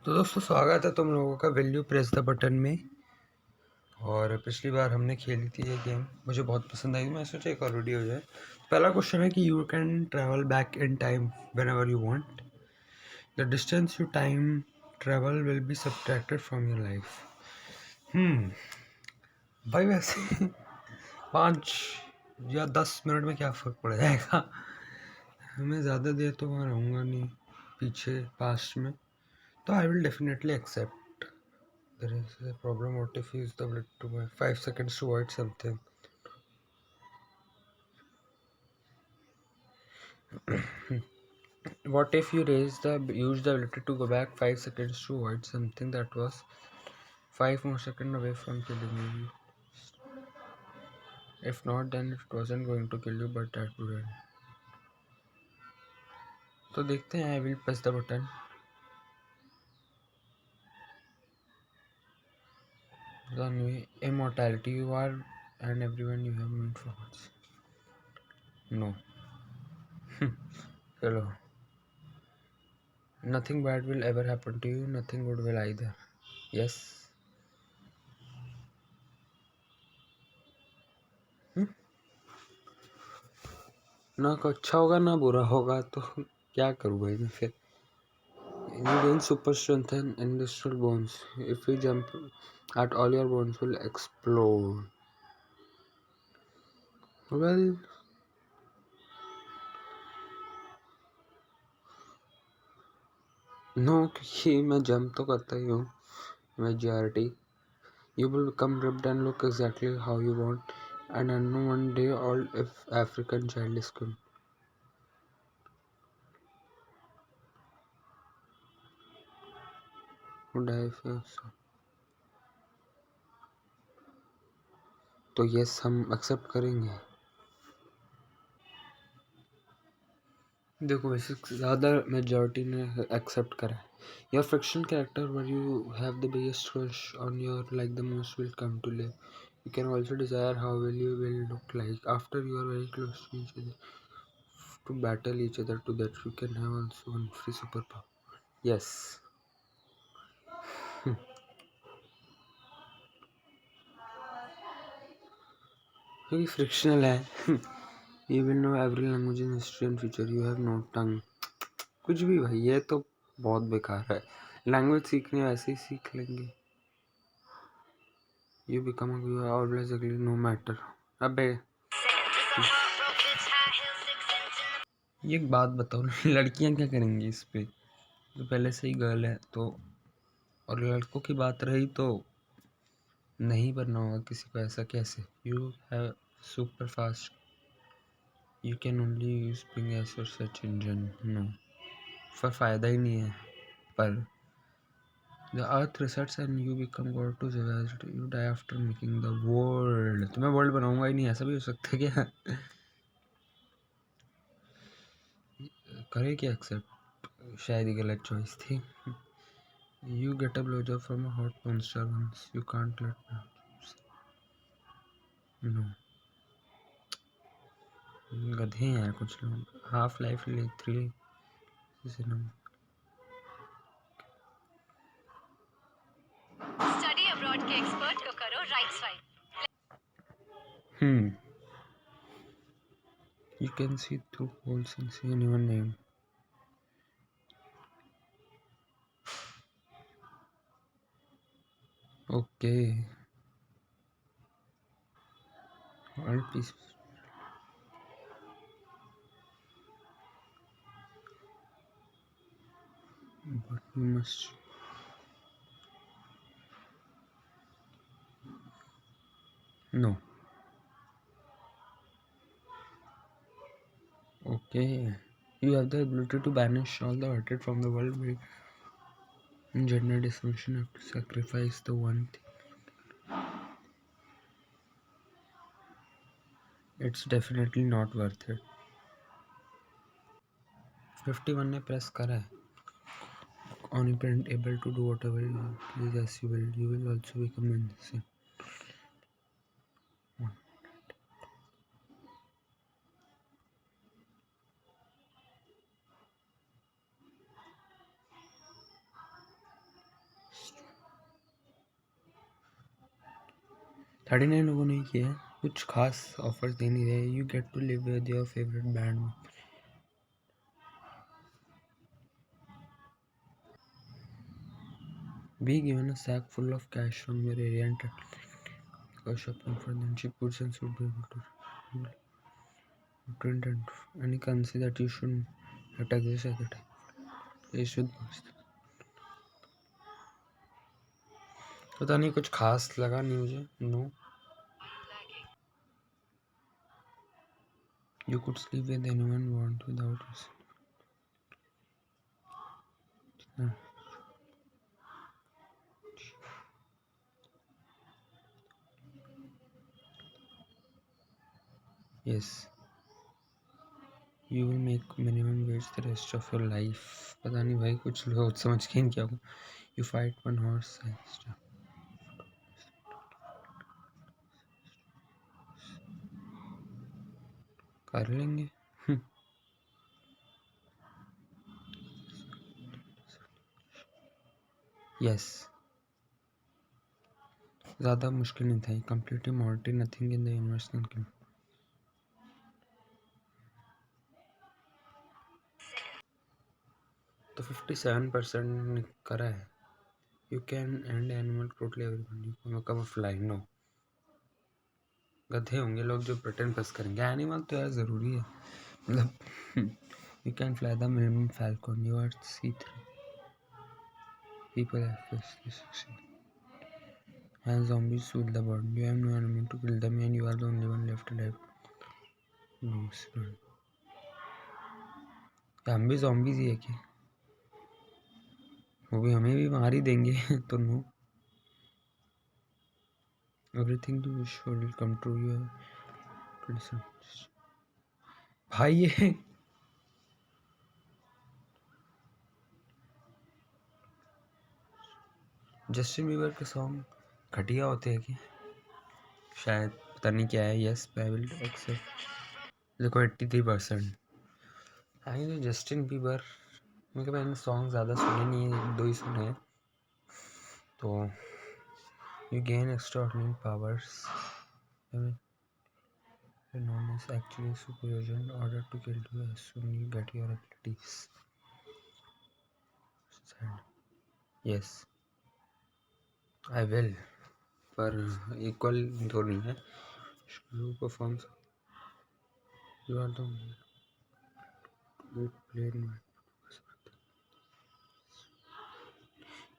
तो दोस्तों स्वागत है तुम लोगों का वैल्यू प्रेस द बटन में। और पिछली बार हमने खेली थी ये गेम, मुझे बहुत पसंद आई। मैं सोचा एक और वीडियो हो जाए। पहला क्वेश्चन है कि you can travel back in time when ever you want. The distance you time travel will be subtracted from your life. भाई वैसे 5 या 10 मिनट में क्या फ़र्क पड़ जाएगा। मैं ज़्यादा देर तो वहाँ रहूँगा नहीं पीछे पास्ट में, तो I will definitely accept. There is a problem. What if you use the bullet to buy 5 seconds to avoid something? What if you use the ability to go back 5 seconds to avoid something that was 5 more seconds away from killing you? If not, then it wasn't going to kill you, but that would. तो देखते हैं. I will press the button. Then immortality you are and everyone you have meant for once. No. Hello. Nothing bad will ever happen to you. Nothing good will either. Yes. ना अच्छा होगा ना बुरा होगा, तो क्या करूँ भाई मैं फिर. You gain super strength and industrial bones. If you jump at all, your bones will explode. Well, no, क्योंकि मैं jump तो करता ही हूँ. Majority. You will become ripped and look exactly how you want. And I know one day all if African child is good. Would I feel so? तो yes हम accept करेंगे. देखो वैसे ज़्यादा मेजॉरिटी ने एक्सेप्ट करा है. Your fiction character were you have the biggest crush on your like the most will come to live. You can also desire how will you will look like after you are very close to each other to battle each other to that you can have also one free super power. Yes. क्योंकि frictional है. You will know every language in history and future. You have no टंग. कुछ भी भाई, ये तो बहुत बेकार है. लैंग्वेज सीखने वैसे ही सीख लेंगे. You become you are always ugly no matter. अबे ये एक बात बताओ, लड़कियां क्या करेंगी इस पे. तो पहले से ही गर्ल है तो, और लड़कों की बात रही तो नहीं बनना होगा किसी को ऐसा कैसे. You have super fast. You can only use ping S और सर्च इंजन. नो, पर फायदा ही नहीं है. पर The earth resets and you become God to civilization. You die after making the world. तो मैं वर्ल्ड बनाऊंगा ही नहीं, ऐसा भी हो सकता है क्या. करे क्या एक्सेप्ट. शायद ही गलत चॉइस थी. You get a blowjob from a hot monster once. You can't let no. गधे हैं कुछ लोग. हाफ लाइफ ले 3 स्टडी अब्रॉड के एक्सपर्ट को करो right swipe. You can see through holes and see anyone name. Okay. All pieces. But you must. No. Okay. You have the ability to banish all the hatred from the world by gender dysfunction. You have to sacrifice the one thing. It's definitely not worth it. 51 ने press करा है. Omnipotent, able to do whatever you please as you will. You will also become insane. 39 लोगों ने किया है, कुछ खास offers दे नहीं रहे। You get to live with your favourite band. Be given a sack full of cash from your area and go shopping for them. Cheap goods and should be able to print and any currency that you shouldn't have to exist at the time. ये शुद्ध पता नहीं, कुछ खास लगा नहीं मुझे। No, you could sleep with anyone you want without us. Yes, you will make minimum wage the rest of your life. पता नहीं भाई, कुछ लोग समझ के नहीं क्या होगा। You fight one horse extra. कर लेंगे। यस, ज़्यादा मुश्किल नहीं था। Completely Morty nothing in the universe can kill. तो 57% करा है। You can and animal totally everyone, you can become a fly. No, गधे होंगे लोग जो प्रिटेंड प्लस करेंगे। एनिमल तो यार ज़रूरी है, मतलब you can fly the minimum falcon, you are see three people and zombies soothe the bird. You have no enemy to kill them and you are the only one left alive. No, हम भी zombies ही है क्या? वो भी हमें भी मार ही देंगे। तो no, everything you wish for will come true. You have to listen. भाई ये जस्टिन बीबर के सॉन्ग घटिया होते हैं क्या? शायद, पता नहीं क्या है। Yes, I will accept. देखो 83%। आई तो जस्टिन बीबर, क्योंकि मैंने सॉन्ग ज़्यादा सुने नहीं है, 1-2 ही सुने हैं। तो you gain extraordinary powers known as actually supervision in order to kill you as soon you get your abilities. Yes, I will. पर इक्वल तो नहीं है। You perform. You are the player.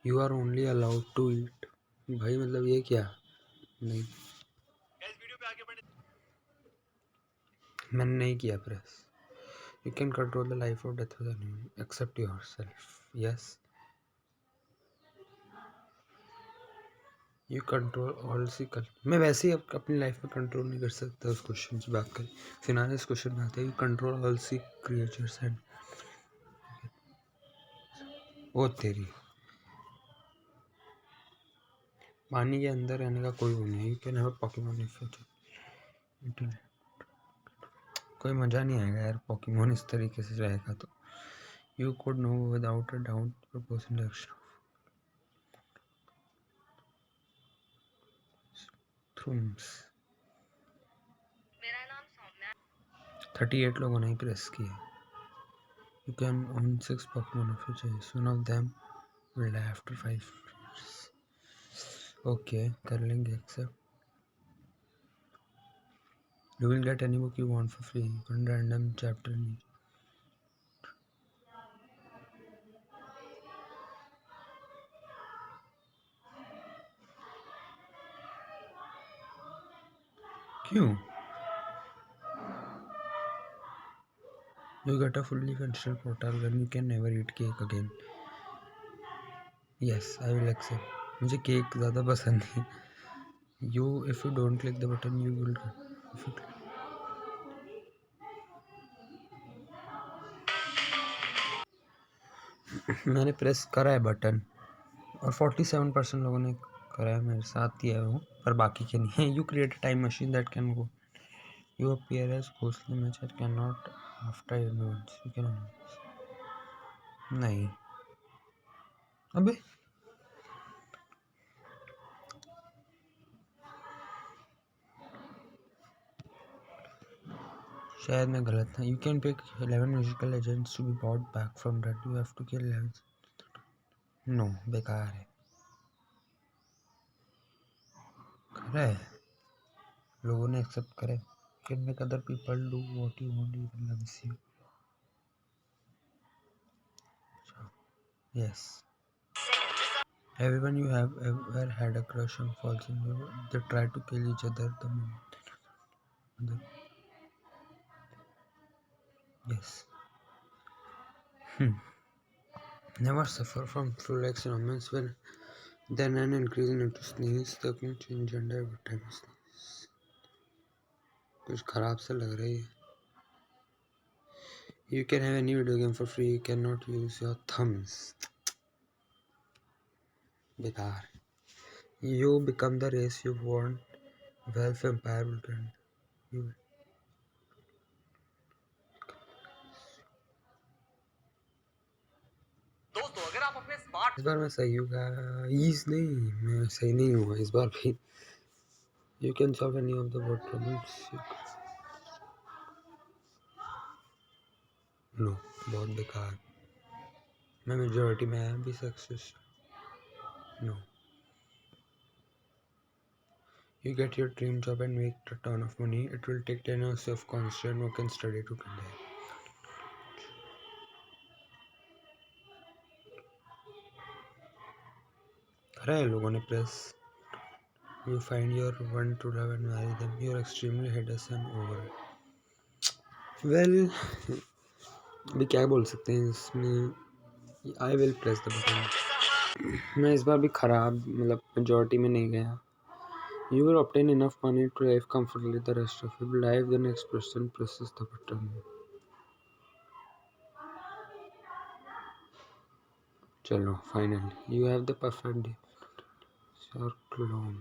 You are only allowed to eat. भाई मतलब ये क्या? नहीं, मैंने नहीं किया press. You can control the life or death of anyone except yourself. Yes. You control all sickle. मैं वैसे ही अपनी लाइफ में कंट्रोल नहीं कर सकता। उस क्वेश्चन की बात करें, फिलहाल इस क्वेश्चन में आते हैं। You control all sea creatures and वो तेरी पानी के अंदर रहने का कोई वो नहीं है। You can have a Pokemon if कोई मज़ा नहीं आएगा यार पोकेमॉन इस तरीके से रहेगा तो। You could know without a doubt propulsion direction thrums. 38 लोगों ने ही प्रेस किया। You can own 6 Pokemon of your choice, one of them will die after 5 years. Okay, कर लेंगे accept. You will get any book you want for free. You can random chapter in each. क्यों? You get a fully functional portal gun. You can never eat cake again. Yes, I will accept. मुझे cake ज़्यादा पसंद है। You, if you don't click the button, you will get. If you click. मैंने press करा है button और 47% लोगों ने करा है, मेरे साथ ही है वो, पर बाकी के नहीं है। You create a time machine that can go. You appear as ghostly match that cannot after events. You can. नहीं, अबे शायद मैं गलत था. You can pick 11 musical legends to be brought back from dead. You have to kill 11. No, बेकार है. करे लोगों ने एक्सेप्ट करे. You can make other people do what you want. You loves you. Yes. Everyone you have ever had a crush on falls in love. They try to kill each other the moment. Yes. Never suffer from flu like moments when then an increase into sneeze. The change gender every time you sneeze. कुछ खराब सा लग रही है. You can have any video game for free. You cannot use your thumbs. बेकार. You become the race you want. Wealth empire will turn you. दोस्तों अगर आप अपने स्मार्ट इस बार मैं सही होगा. इस नहीं मैं सही नहीं हुआ इस बार भी. You can solve any of the word problems. No, बहुत बेकार. मैं मेजॉरिटी में आया भी success. No. You get your dream job and make a ton of money. It will take 10 years of constant work and study to get there. करा है लोगों ने press. You find your one to love and marry them. You are extremely hideous and over. Well, अभी क्या बोल सकते हैं इसमें. I will press the button. मैं इस बार भी खराब मतलब मेजॉरिटी में नहीं गया. You will obtain enough money to live comfortably the rest of your life. The next person presses the button. चलो finally. You have the perfect day. Your clone.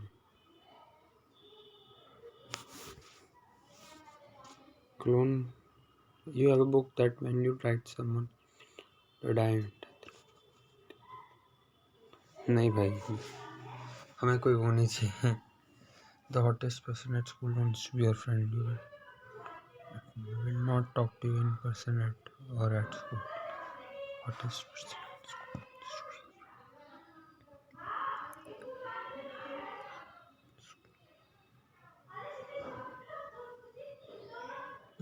Clone. You have a book that when you write someone to die in death. नहीं भाई हमें कोई वो नहीं चाहिए. The hottest person at school wants to be your friend. You will not talk to you in person at or at school. Hottest person at school.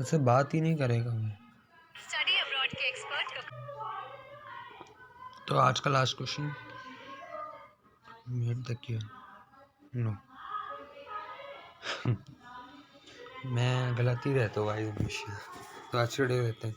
ऐसे बात ही नहीं करेगा वो. स्टडी अब्रॉड के एक्सपर्ट को तो आज का last question. Made the queue. No. मैं गलत ही रहता हूँ भाई हमेशा. तो आज के डे रहते हैं.